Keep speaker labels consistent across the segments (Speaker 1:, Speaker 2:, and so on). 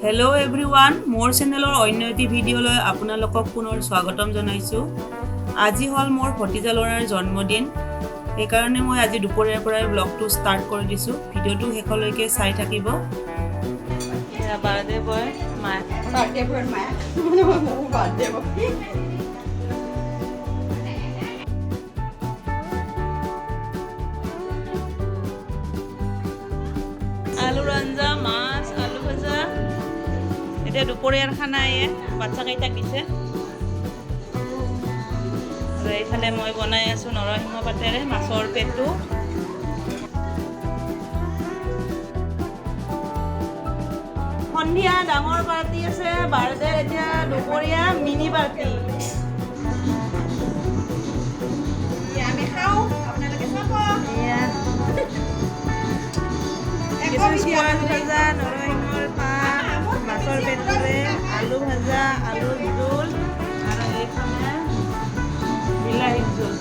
Speaker 1: Hello' everyone, মোৰ চেনেলৰ অন্য এটি ভিডিঅ'লৈ আপোনালোকক পুনৰ স্বাগতম জনাইছোঁ। আজি হ'ল মোৰ ভতিজা ল'ৰাৰ জন্মদিন, সেইকাৰণে মই আজি দুপৰীয়াৰ পৰাই ব্লগটো ষ্টাৰ্ট কৰি দিছোঁ। ভিডিঅ'টো শেষলৈকে চাই থাকিব। বাৰ্থডে বয় আলুৰ আঞ্জা, মাছ, আলু ভাজা। এতিয়া দুপৰীয়াৰ খানা বাচ্চা কেইটাক দিছে। আৰু এইফালে মই বনাই আছোঁ নৰসিংহ পাতেৰে মাছৰ পেটু। সন্ধিয়া ডাঙৰ পাৰ্টি আছে, বাৰ্থডে এতিয়া দুপৰীয়া মিনি পাৰ্টি। আমি খাওঁ, আপোনালোকে চাব। ভাজা, নৰসিংহৰ পাত, মাছৰ পেটুৰে, আলু ভাজা, আলুৰ জোল আৰু এইফালে বিলাহীৰ জোল।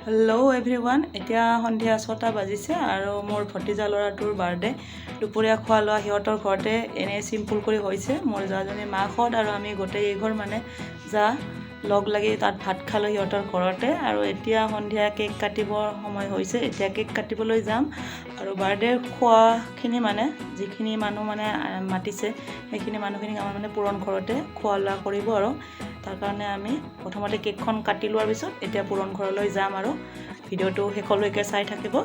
Speaker 1: হেল্ল' এভৰিৱান, এতিয়া সন্ধিয়া 6টা বাজিছে আৰু মোৰ ভতিজা ল'ৰাটোৰ বাৰ্থডে। দুপৰীয়া খোৱা লোৱা সিহঁতৰ ঘৰতে এনেই চিম্পুল কৰি হৈছে। মোৰ জাজনী মাকহঁত আৰু আমি গোটেইকেইঘৰ লগ লাগি তাত ভাত খালোঁ সিহঁতৰ ঘৰতে। আৰু এতিয়া সন্ধিয়া কেক কাটিবৰ সময় হৈছে, এতিয়া কেক কাটিবলৈ যাম। আৰু বাৰ্থডে খোৱাখিনি যিখিনি মানুহ মাতিছে সেইখিনি মানুহখিনিক আমাৰ পুৰণ ঘৰতে খোৱা লোৱা কৰিব। আৰু তাৰ কাৰণে আমি প্ৰথমতে কেকখন কাটি লোৱাৰ পিছত এতিয়া পুৰণ ঘৰলৈ যাম আৰু ভিডিঅ'টো শেষলৈকে চাই থাকিব।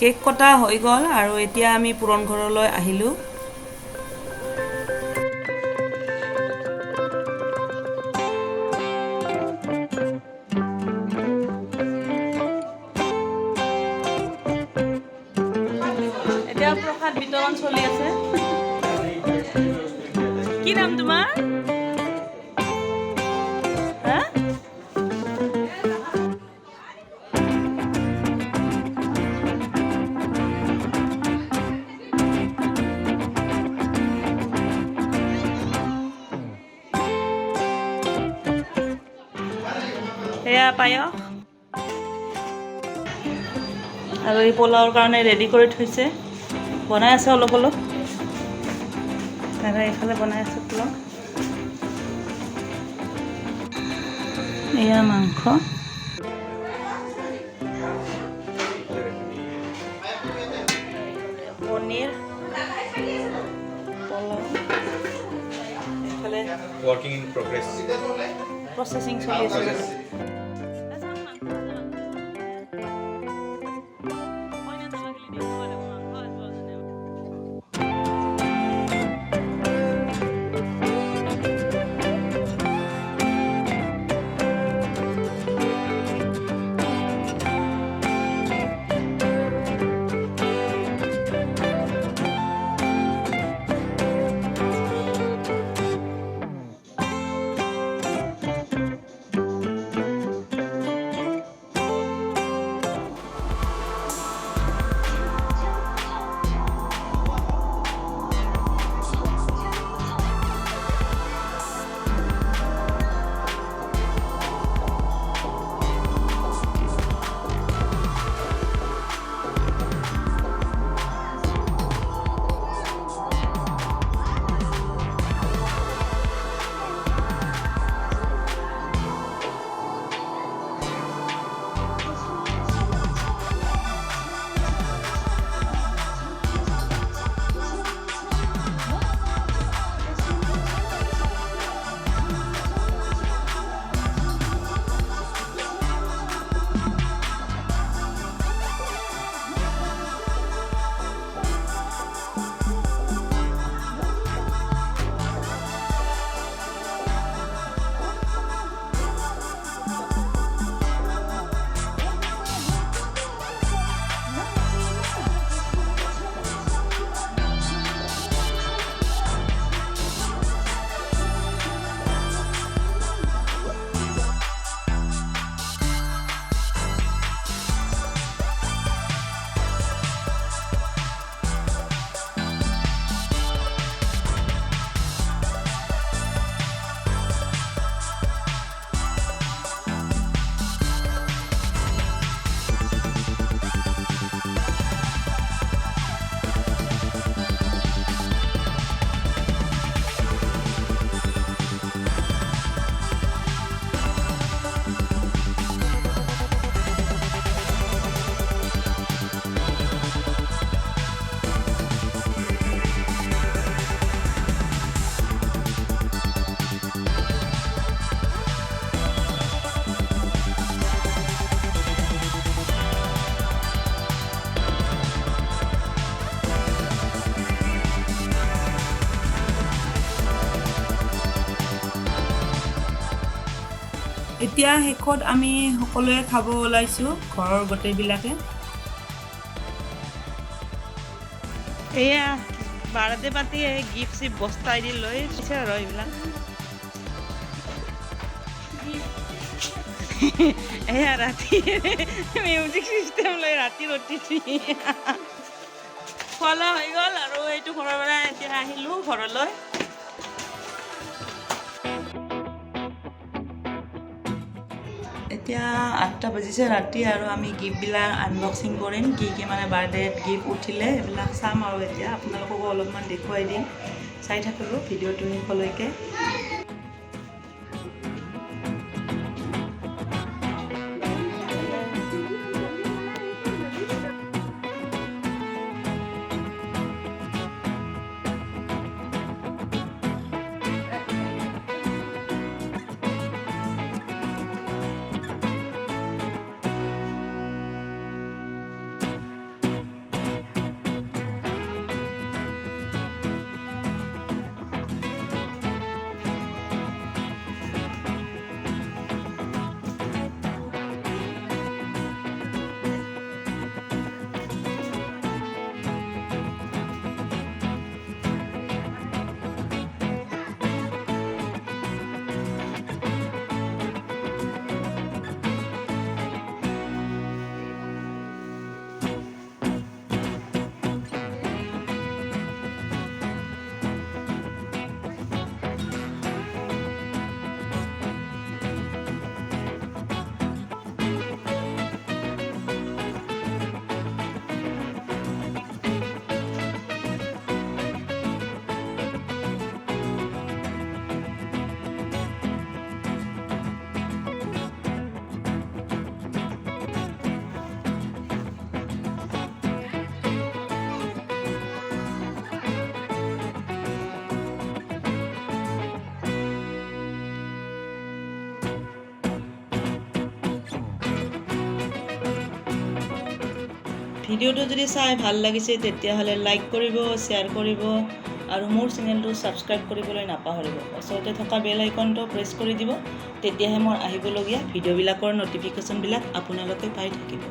Speaker 1: কেক কটা হৈ গ'ল আৰু এতিয়া আমি পুৰণ ঘৰলৈ আহিলোঁ। এতিয়া প্ৰসাদ বিতৰণ চলি আছে। কি নাম তোমাৰ? এয়া পায়স আৰু এই পোলাওৰ কাৰণে ৰেডি কৰি থৈছে, বনাই আছে অলপ অলপ, আৰু এইফালে বনাই আছে পোলাও। এয়া মাংস, পনীৰ, পোলাও, এইফালে
Speaker 2: working in progress.
Speaker 1: প্ৰচেছিং চলি আছে। এতিয়া শেষত আমি সকলোৱে খাব ওলাইছোঁ, ঘৰৰ গোটেইবিলাকে। এয়া বাৰতে পাতি গিফ্ট চিফ্ট বস্তাই দি লৈ পিছে আৰু এইবিলাক এয়া ৰাতি মিউজিক চিষ্টেম লৈ ৰাতি ৰতিছি খোৱা হৈ গ'ল আৰু এইটো ঘৰৰ পৰা এতিয়া আহিলোঁ ঘৰলৈ। এতিয়া 8টা বাজিছে ৰাতি আৰু আমি গিফ্টবিলাক আনবক্সিং কৰিম, কি কি মানে বাৰ্থডেত গিফ্ট উঠিলে এইবিলাক চাম আৰু এতিয়া আপোনালোককো অলপমান দেখুৱাই দিম, চাই থাকিব ভিডিঅ'টো শেষলৈকে। ভিডিঅ'টো যদি চাই ভাল লাগিছে তেতিয়াহ'লে লাইক কৰিব, শ্বেয়াৰ কৰিব আৰু মোৰ চেনেলটো ছাবস্ক্ৰাইব কৰিবলৈ নাপাহৰিব। ওচৰতে থকা বেল আইকনটো প্ৰেছ কৰি দিব, তেতিয়াহে মোৰ আহিবলগীয়া ভিডিঅ'বিলাকৰ ন'টিফিকেশ্যনবিলাক আপোনালোকে পাই থাকিব।